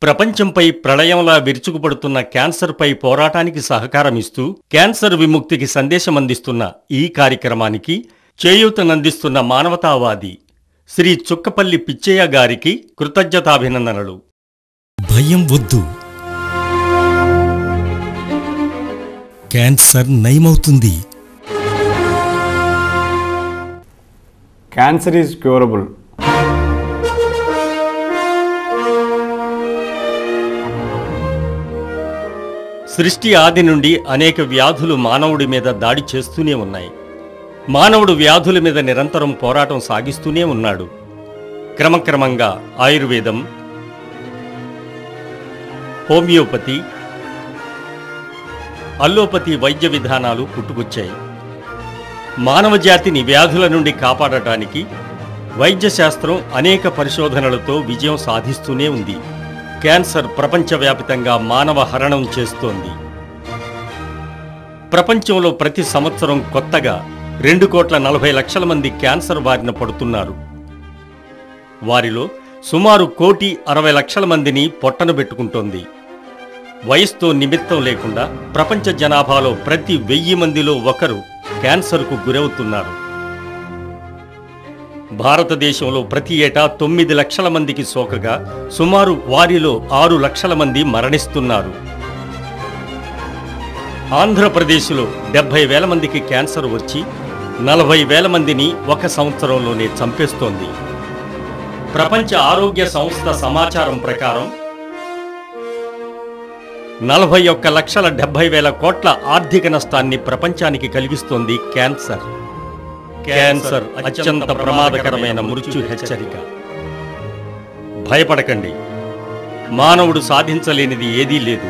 ప్రపంచంపై ప్రళయంలా విరుచుకుపడుతున్న క్యాన్సర్పై పోరాటానికి సహకారమిస్తూ క్యాన్సర్ విముక్తికి సందేశమందిస్తున్న ఈ కార్యక్రమానికి చేయూతనందిస్తున్న మానవతావాది శ్రీ చుక్కపల్లి పిచ్చయ్య గారికి కృతజ్ఞతాభినందనలు. భయం వద్దు, క్యాన్సర్ నయమవుతుంది. Cancer is curable. సృష్టి ఆది నుండి అనేక వ్యాధులు మానవుడి మీద దాడి చేస్తూనే ఉన్నాయి. మానవుడు వ్యాధుల మీద నిరంతరం పోరాటం సాగిస్తూనే ఉన్నాడు. క్రమక్రమంగా ఆయుర్వేదం, హోమియోపతి, అల్లోపతి వైద్య విధానాలు పుట్టుకొచ్చాయి. మానవ జాతిని వ్యాధుల నుండి కాపాడటానికి వైద్య శాస్త్రం అనేక పరిశోధనలతో విజయం సాధిస్తూనే ఉంది. క్యాన్సర్ ప్రపంచవ్యాప్తంగా మానవ హరణం చేస్తోంది. ప్రపంచంలో ప్రతి సంవత్సరం కొత్తగా 2,40,00,000 మంది క్యాన్సర్ బారిన పడుతున్నారు. వారిలో సుమారు 1,60,00,000 మందిని పొట్టనబెట్టుకుంటోంది. వయస్సుతో నిమిత్తం లేకుండా ప్రపంచ జనాభాలో ప్రతి 1000 మందిలో ఒకరు క్యాన్సర్కు గురవుతున్నారు. భారతదేశంలో ప్రతి ఏటా 9 లక్షల మందికి సోకగా సుమారు వారిలో 6 లక్షల మంది మరణిస్తున్నారు. ఆంధ్రప్రదేశ్లో 70,000 మందికి క్యాన్సర్ వచ్చి 40,000 మందిని ఒక సంవత్సరంలోనే చంపేస్తోంది. ప్రపంచ ఆరోగ్య సంస్థ సమాచారం ప్రకారం 41,70,000 కోట్ల ఆర్థిక నష్టాన్ని ప్రపంచానికి కలిగిస్తోంది క్యాన్సర్. క్యాన్సర్ అత్యంత ప్రమాదకరమైన మృత్యు హెచ్చరిక. భయపడకండి, మానవుడు సాధించలేనిది ఏదీ లేదు.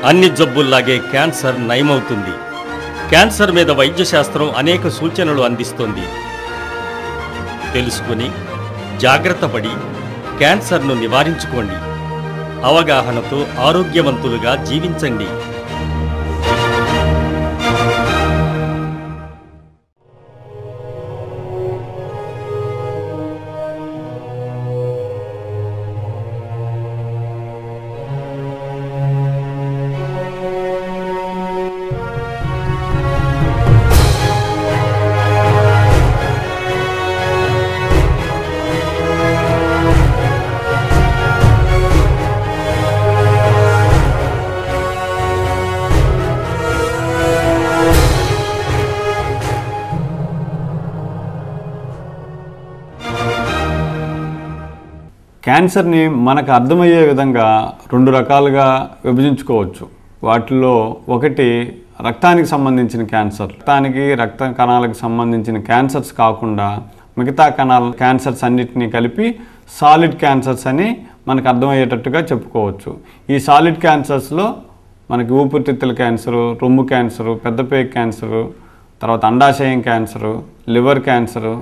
అన్ని జబ్బుల్లాగే క్యాన్సర్ నయమవుతుంది. క్యాన్సర్ మీద వైద్య శాస్త్రం అనేక సూచనలు అందిస్తోంది. తెలుసుకుని జాగ్రత్త పడి క్యాన్సర్ను నివారించుకోండి. అవగాహనతో ఆరోగ్యవంతులుగా జీవించండి. క్యాన్సర్ని మనకు అర్థమయ్యే విధంగా 2 రకాలుగా విభజించుకోవచ్చు. వాటిలో ఒకటి రక్తానికి సంబంధించిన క్యాన్సర్. రక్త కణాలకు సంబంధించిన క్యాన్సర్స్ కాకుండా మిగతా క్యాన్సర్స్ అన్నిటినీ కలిపి సాలిడ్ క్యాన్సర్స్ అని మనకు అర్థమయ్యేటట్టుగా చెప్పుకోవచ్చు. ఈ సాలిడ్ క్యాన్సర్స్లో మనకి ఊపిరితిత్తుల క్యాన్సరు, రొమ్ము క్యాన్సరు, పెద్దపేగు క్యాన్సరు, తర్వాత అండాశయం cancer, liver cancer,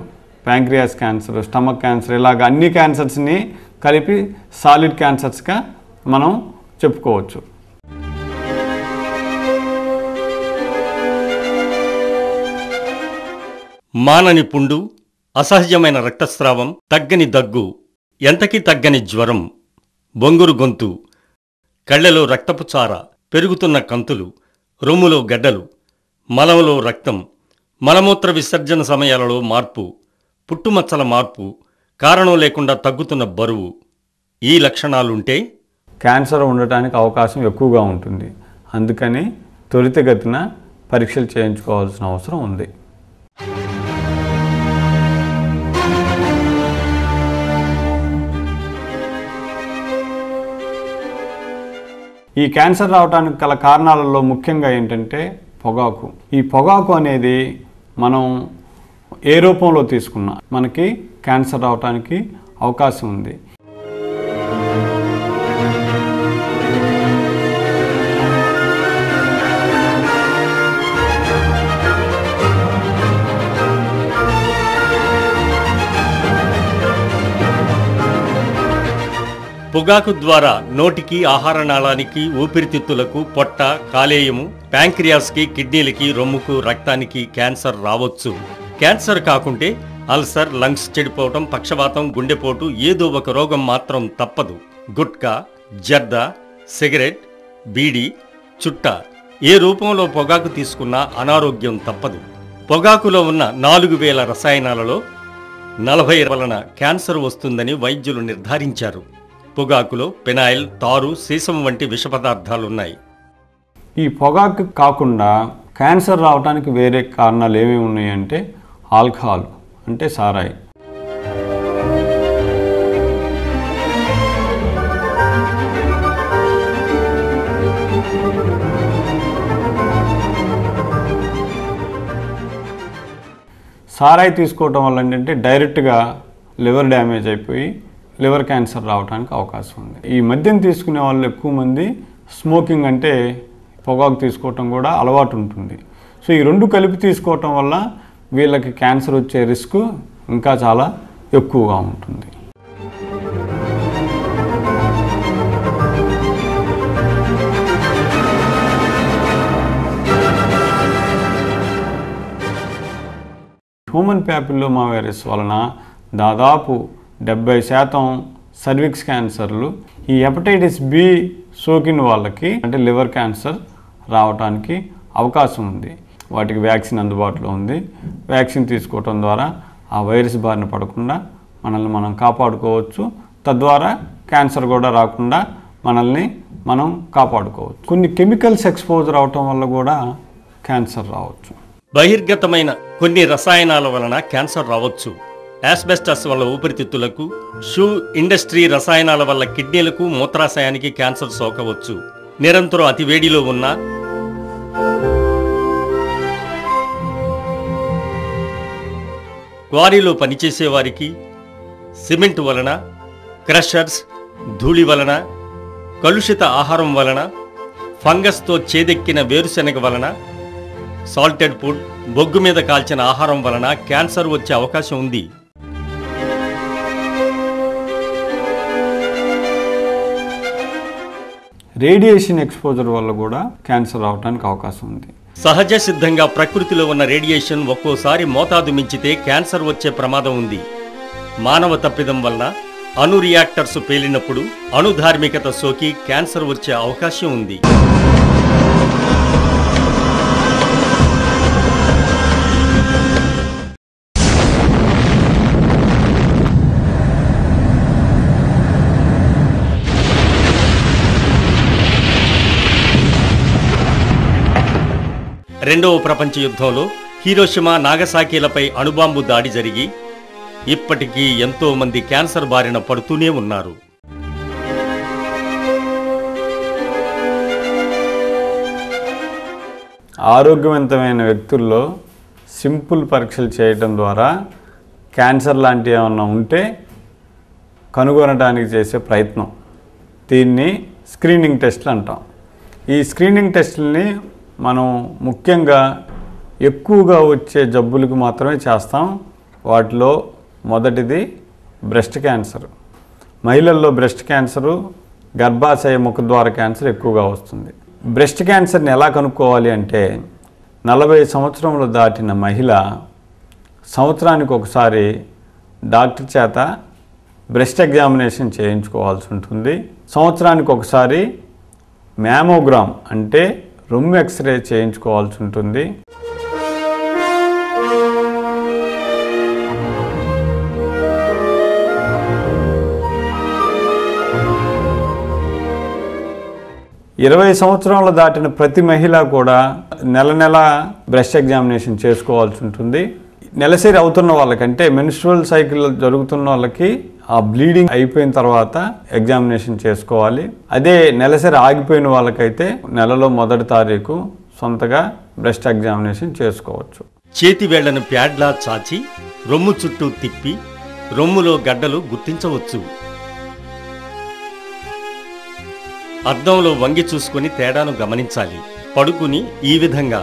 pancreas cancer, stomach cancer, ఇలాగ అన్ని క్యాన్సర్స్ని కలిపి సాలిడ్ క్యాన్సర్స్గా మనం చెప్పుకోవచ్చు. మానని పుండు, అసహజమైన రక్తస్రావం, తగ్గని దగ్గు, ఎంతకీ తగ్గని జ్వరం, బొంగురు గొంతు, కళ్ళెలో రక్తపు చార, పెరుగుతున్న కంతులు, రొమ్ములో గడ్డలు, మలంలో రక్తం, మలమూత్ర విసర్జన సమయాలలో మార్పు, పుట్టుమచ్చల మార్పు, కారణం లేకుండా తగ్గుతున్న బరువు, ఈ లక్షణాలుంటే క్యాన్సర్ ఉండటానికి అవకాశం ఎక్కువగా ఉంటుంది. అందుకని త్వరితగతిన పరీక్షలు చేయించుకోవాల్సిన అవసరం ఉంది. ఈ క్యాన్సర్ రావడానికి గల కారణాలలో ముఖ్యంగా ఏంటంటే పొగాకు. ఈ పొగాకు అనేది మనం ఏ రూపంలో తీసుకున్నా మనకి క్యాన్సర్ రావడానికి అవకాశం ఉంది. పొగాకు ద్వారా నోటికి, ఆహార నాళానికి, ఊపిరితిత్తులకు, పొట్ట, కాలేయము, ప్యాంక్రియాస్కి, కిడ్నీలకి, రొమ్ముకు, రక్తానికి క్యాన్సర్ రావచ్చు. క్యాన్సర్ కాకుంటే అల్సర్, లంగ్స్ చెడిపోవటం, పక్షవాతం, గుండెపోటు, ఏదో ఒక రోగం మాత్రం తప్పదు. గుట్కా, జర్దా, సిగరెట్, బీడీ, చుట్ట ఏ రూపంలో పొగాకు తీసుకున్నా అనారోగ్యం తప్పదు. పొగాకులో ఉన్న 4000 రసాయనాలలో 40 వలన క్యాన్సర్ వస్తుందని వైద్యులు నిర్ధారించారు. పొగాకులో ఫినాయిల్, తారు, సీసం వంటి విష పదార్థాలున్నాయి. ఈ పొగాకు కాకుండా క్యాన్సర్ రావడానికి వేరే కారణాలు ఏమేమి ఉన్నాయంటే ఆల్కహాల్ అంటే సారాయి, సారాయి తీసుకోవటం వల్ల ఏంటంటే డైరెక్ట్గా లివర్ డ్యామేజ్ అయిపోయి లివర్ క్యాన్సర్ రావడానికి అవకాశం ఉంది. ఈ మద్యం తీసుకునే వాళ్ళు ఎక్కువ మంది స్మోకింగ్ అంటే పొగాకు తీసుకోవటం కూడా అలవాటు ఉంటుంది. సో ఈ రెండు కలిపి తీసుకోవటం వల్ల వీళ్ళకి క్యాన్సర్ వచ్చే రిస్క్ ఇంకా చాలా ఎక్కువగా ఉంటుంది. హ్యూమన్ ప్యాపిల్లోమా వైరస్ వలన దాదాపు 70% సర్విక్స్ క్యాన్సర్లు, ఈ హెపటైటిస్ బి సోకిన వాళ్ళకి అంటే లివర్ క్యాన్సర్ రావడానికి అవకాశం ఉంది. వాటికి వ్యాక్సిన్ అందుబాటులో ఉంది. వ్యాక్సిన్ తీసుకోవటం ద్వారా ఆ వైరస్ బారిన పడకుండా మనల్ని మనం కాపాడుకోవచ్చు. తద్వారా క్యాన్సర్ కూడా రాకుండా మనల్ని మనం కాపాడుకోవచ్చు. కొన్ని కెమికల్స్ ఎక్స్పోజర్ అవటం వల్ల కూడా క్యాన్సర్ రావచ్చు. బహిర్గతమైన కొన్ని రసాయనాల వలన క్యాన్సర్ రావచ్చు. యాస్బెస్టస్ వల్ల ఊపిరితిత్తులకు, షూ ఇండస్ట్రీ రసాయనాల వల్ల కిడ్నీలకు, మూత్రాశయానికి క్యాన్సర్ సోకవచ్చు. నిరంతరం అతి వేడిలో ఉన్న క్వారీలో పనిచేసేవారికి సిమెంట్ వలన, క్రషర్స్, ధూళి వలన, కలుషిత ఆహారం వలన, ఫంగస్తో చేదెక్కిన వేరుశెనగ వలన, సాల్టెడ్ ఫుడ్, బొగ్గు మీద కాల్చిన ఆహారం వలన క్యాన్సర్ వచ్చే అవకాశం ఉంది. రేడియేషన్ ఎక్స్పోజర్ వల్ల కూడా క్యాన్సర్ రావడానికి అవకాశం ఉంది. సహజ సిద్ధంగా ప్రకృతిలో ఉన్న రేడియేషన్ ఒక్కోసారి మోతాదు మించితే క్యాన్సర్ వచ్చే ప్రమాదం ఉంది. మానవ తప్పిదం వలన అణు రియాక్టర్స్ పేలినప్పుడు అణుధార్మికత సోకి క్యాన్సర్ వచ్చే అవకాశం ఉంది. రెండవ ప్రపంచ యుద్ధంలో హిరోషిమా, నాగసాకిలపై అణుబాంబు దాడి జరిగి ఇప్పటికీ ఎంతో మంది క్యాన్సర్ బారిన పడుతూనే ఉన్నారు. ఆరోగ్యవంతమైన వ్యక్తుల్లో సింపుల్ పరీక్షలు చేయటం ద్వారా క్యాన్సర్ లాంటివి ఏమన్నా ఉంటే కనుగొనడానికి చేసే ప్రయత్నం, దీన్ని స్క్రీనింగ్ టెస్ట్లు అంటాం. ఈ స్క్రీనింగ్ టెస్టుల్ని మనం ముఖ్యంగా ఎక్కువగా వచ్చే జబ్బులకు మాత్రమే చేస్తాం. వాటిలో మొదటిది బ్రెస్ట్ క్యాన్సర్. మహిళల్లో బ్రెస్ట్ క్యాన్సరు, గర్భాశయ ముఖద్వార క్యాన్సర్ ఎక్కువగా వస్తుంది. బ్రెస్ట్ క్యాన్సర్ని ఎలా కనుక్కోవాలి అంటే 40 సంవత్సరములు దాటిన మహిళ సంవత్సరానికి ఒకసారి డాక్టర్ చేత బ్రెస్ట్ ఎగ్జామినేషన్ చేయించుకోవాల్సి ఉంటుంది. సంవత్సరానికి ఒకసారి మ్యామోగ్రామ్ అంటే రొమ్ము ఎక్స్రే చేయించుకోవాల్సి ఉంటుంది. ఇరవై సంవత్సరాలు దాటిన ప్రతి మహిళ కూడా నెల బ్రెస్ట్ ఎగ్జామినేషన్ చేసుకోవాల్సి ఉంటుంది. నెలసరి అవుతున్న వాళ్ళకంటే మెన్స్ట్రువల్ సైకిల్ జరుగుతున్న వాళ్ళకి ఆ బ్లీడింగ్ అయిపోయిన తర్వాత ఎగ్జామినేషన్ చేసుకోవాలి. అదే నెలసరి ఆగిపోయిన వాళ్ళకైతే నెలలో మొదటి తారీఖు సొంతగా బ్రెస్ట్ ఎగ్జామినేషన్ చేసుకోవచ్చు. చేతి వేళ్లను ప్యాడ్లా చాచి రొమ్ము చుట్టూ తిప్పి రొమ్ములో గడ్డలు గుర్తించవచ్చు. అద్దంలో వంగి చూసుకుని తేడాను గమనించాలి. పడుకుని ఈ విధంగా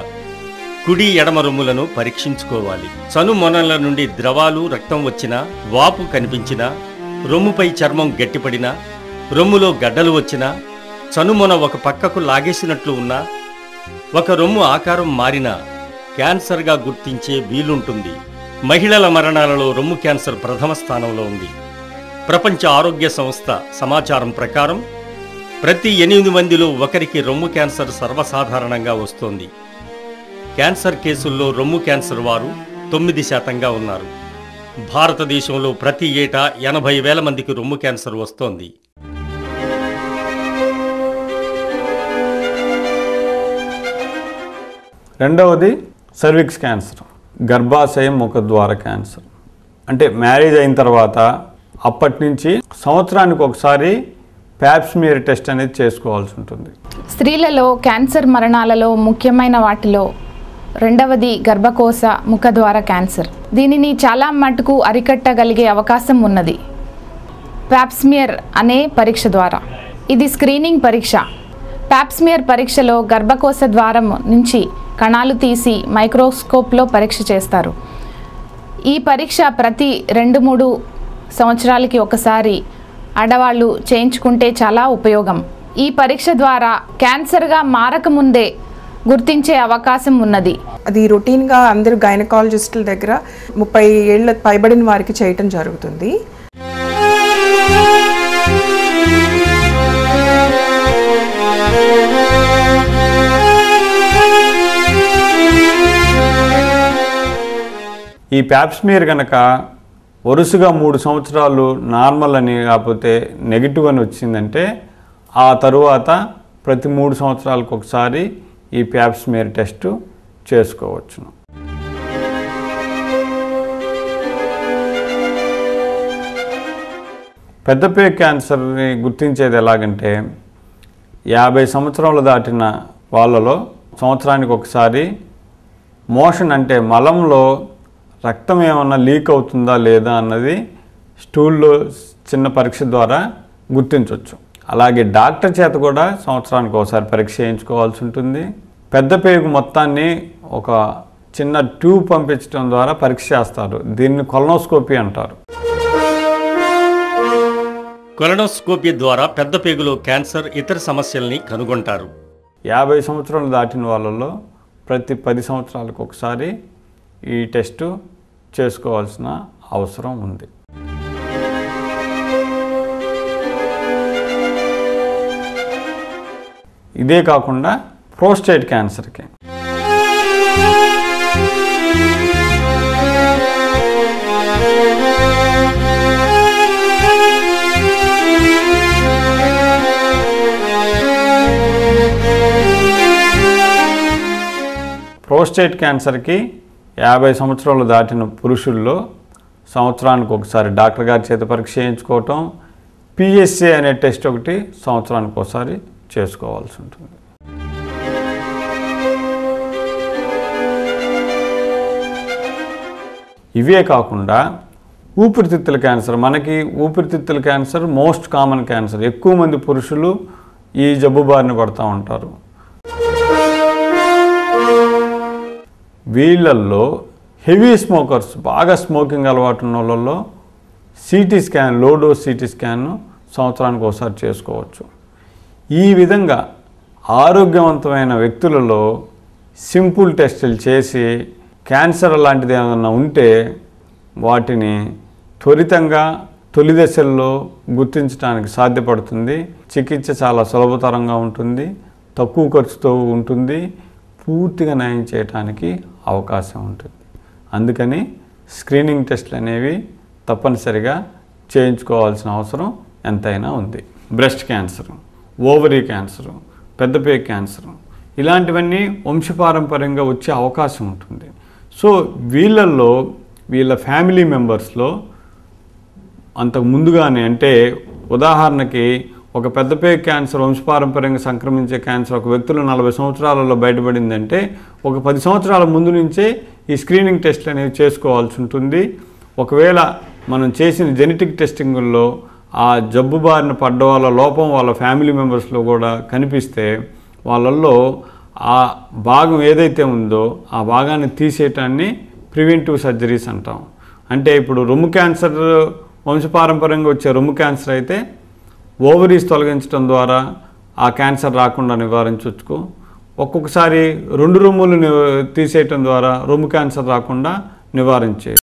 కుడి ఎడమ రొమ్ములను పరీక్షించుకోవాలి. చనుమొనల నుండి ద్రవాలు, రక్తం వచ్చినా, వాపు కనిపించినా, రొమ్ముపై చర్మం గట్టిపడినా, రొమ్ములో గడ్డలు వచ్చినా, చనుమొన ఒక పక్కకు లాగేసినట్లు ఉన్నా, ఒక రొమ్ము ఆకారం మారినా క్యాన్సర్గా గుర్తించే వీలుంటుంది. మహిళల మరణాలలో రొమ్ము క్యాన్సర్ ప్రథమ స్థానంలో ఉంది. ప్రపంచ ఆరోగ్య సంస్థ సమాచారం ప్రకారం ప్రతి 8 మందిలో ఒకరికి రొమ్ము క్యాన్సర్ సర్వసాధారణంగా వస్తోంది. క్యాన్సర్ కేసుల్లో రొమ్ము క్యాన్సర్ వారు 9% ఉన్నారు. భారతదేశంలో ప్రతి ఏటా 80,000 మందికి రొమ్ము క్యాన్సర్ వస్తోంది. రెండవది సర్విక్స్ క్యాన్సర్, గర్భాశయం ముఖద్వార క్యాన్సర్. అంటే మ్యారేజ్ అయిన తర్వాత అప్పటి నుంచి సంవత్సరానికి ఒకసారి ప్యాప్స్మియర్ టెస్ట్ అనేది చేసుకోవాల్సి ఉంటుంది. స్త్రీలలో క్యాన్సర్ మరణాలలో ముఖ్యమైన వాటిలో రెండవది గర్భకోశ ముఖద్వార క్యాన్సర్. దీనిని చాలా మటుకు అరికట్టగలిగే అవకాశం ఉన్నది ప్యాప్స్మియర్ అనే పరీక్ష ద్వారా. ఇది స్క్రీనింగ్ పరీక్ష. ప్యాప్స్మియర్ పరీక్షలో గర్భకోశ ద్వారం నుంచి కణాలు తీసి మైక్రోస్కోప్లో పరీక్ష చేస్తారు. ఈ పరీక్ష ప్రతి 2-3 సంవత్సరాలకి ఒకసారి ఆడవాళ్ళు చేయించుకుంటే చాలా ఉపయోగం. ఈ పరీక్ష ద్వారా క్యాన్సర్గా మారకముందే గుర్తించే అవకాశం ఉన్నది. అది రొటీన్గా అందరూ గైనకాలజిస్టుల దగ్గర 30 ఏళ్ల పైబడిన వారికి చేయటం జరుగుతుంది. ఈ ప్యాప్స్మియర్ కనుక వరుసగా 3 సంవత్సరాలు నార్మల్ అని కాకపోతే నెగిటివ్ అని వచ్చిందంటే ఆ తరువాత ప్రతి 3 సంవత్సరాలకు ఒకసారి ఈ ప్యాప్స్మియర్ టెస్ట్ చేసుకోవచ్చును. పెద్దపే క్యాన్సర్ని గుర్తించేది ఎలాగంటే 50 సంవత్సరాలు దాటిన వాళ్ళలో సంవత్సరానికి ఒకసారి మోషన్ అంటే మలంలో రక్తం ఏమన్నా లీక్ అవుతుందా లేదా అన్నది స్టూల్లో చిన్న పరీక్ష ద్వారా గుర్తించవచ్చు. అలాగే డాక్టర్ చేత కూడా సంవత్సరానికి ఒకసారి పరీక్ష చేయించుకోవాల్సి ఉంటుంది. పెద్ద పేగు మొత్తాన్ని ఒక చిన్న ట్యూబ్ పంపించడం ద్వారా పరీక్ష చేస్తారు. దీన్ని కొలనోస్కోపీ అంటారు. కొలనోస్కోపీ ద్వారా పెద్ద పేగులో క్యాన్సర్ ఇతర సమస్యల్ని కనుగొంటారు. 50 సంవత్సరాలు దాటిన వాళ్ళలో ప్రతి 10 సంవత్సరాలకు ఒకసారి ఈ టెస్టు చేసుకోవాల్సిన అవసరం ఉంది. ఇదే కాకుండా ప్రోస్టేట్ క్యాన్సర్కి ప్రోస్టేట్ క్యాన్సర్కి 50 సంవత్సరాలు దాటిన పురుషుల్లో సంవత్సరానికి ఒకసారి డాక్టర్ గారి చేత పరీక్ష చేయించుకోవటం, పిఎస్ఏ అనే టెస్ట్ ఒకటి సంవత్సరానికి ఒకసారి చేసుకోవాల్సి ఉంటుంది. ఇవే కాకుండా ఊపిరితిత్తుల క్యాన్సర్, మనకి ఊపిరితిత్తుల క్యాన్సర్ మోస్ట్ కామన్ క్యాన్సర్. ఎక్కువ మంది పురుషులు ఈ జబ్బు బారిన పడుతూ ఉంటారు. వీళ్ళల్లో హెవీ స్మోకర్స్, బాగా స్మోకింగ్ అలవాటు ఉన్న వాళ్ళల్లో CT scan, low dose CT scan సంవత్సరానికి ఒకసారి చేసుకోవచ్చు. ఈ విధంగా ఆరోగ్యవంతమైన వ్యక్తులలో సింపుల్ టెస్టులు చేసి క్యాన్సర్ లాంటిది ఏమైనా ఉంటే వాటిని త్వరితంగా తొలి దశల్లో గుర్తించడానికి సాధ్యపడుతుంది. చికిత్స చాలా సులభతరంగా ఉంటుంది, తక్కువ ఖర్చుతో ఉంటుంది, పూర్తిగా నయం చేయడానికి అవకాశం ఉంటుంది. అందుకని స్క్రీనింగ్ టెస్టులు అనేవి తప్పనిసరిగా చేయించుకోవాల్సిన అవసరం ఎంతైనా ఉంది. బ్రెస్ట్ క్యాన్సర్, ఓవరీ క్యాన్సర్, పెద్దపే క్యాన్సర్ ఇలాంటివన్నీ వంశపారంపర్యంగా వచ్చే అవకాశం ఉంటుంది. సో వీళ్ళల్లో వీళ్ళ ఫ్యామిలీ మెంబర్స్లో అంతకు ముందుగానే, అంటే ఉదాహరణకి ఒక పెద్దపే క్యాన్సర్ వంశపారంపర్యంగా సంక్రమించే క్యాన్సర్ ఒక వ్యక్తులు 40 సంవత్సరాలలో బయటపడిందంటే ఒక 10 సంవత్సరాల ముందు నుంచే ఈ స్క్రీనింగ్ టెస్ట్లు అనేవి చేసుకోవాల్సి ఉంటుంది. ఒకవేళ మనం చేసిన జెనెటిక్ టెస్టింగుల్లో ఆ జబ్బు బారిన పడ్డ వాళ్ళ లోపం వాళ్ళ ఫ్యామిలీ మెంబర్స్లో కూడా కనిపిస్తే వాళ్ళల్లో ఆ భాగం ఏదైతే ఉందో ఆ భాగాన్ని తీసేయటాన్ని ప్రివెంటివ్ సర్జరీస్ అంటాం. అంటే ఇప్పుడు రొమ్ము క్యాన్సర్ వంశపారంపర్యంగా వచ్చే రొమ్ము క్యాన్సర్ అయితే ఓవరీస్ తొలగించడం ద్వారా ఆ క్యాన్సర్ రాకుండా నివారించవచ్చు. ఒక్కొక్కసారి 2 రొమ్ములు తీసేయటం ద్వారా రొమ్ము క్యాన్సర్ రాకుండా నివారించవచ్చు.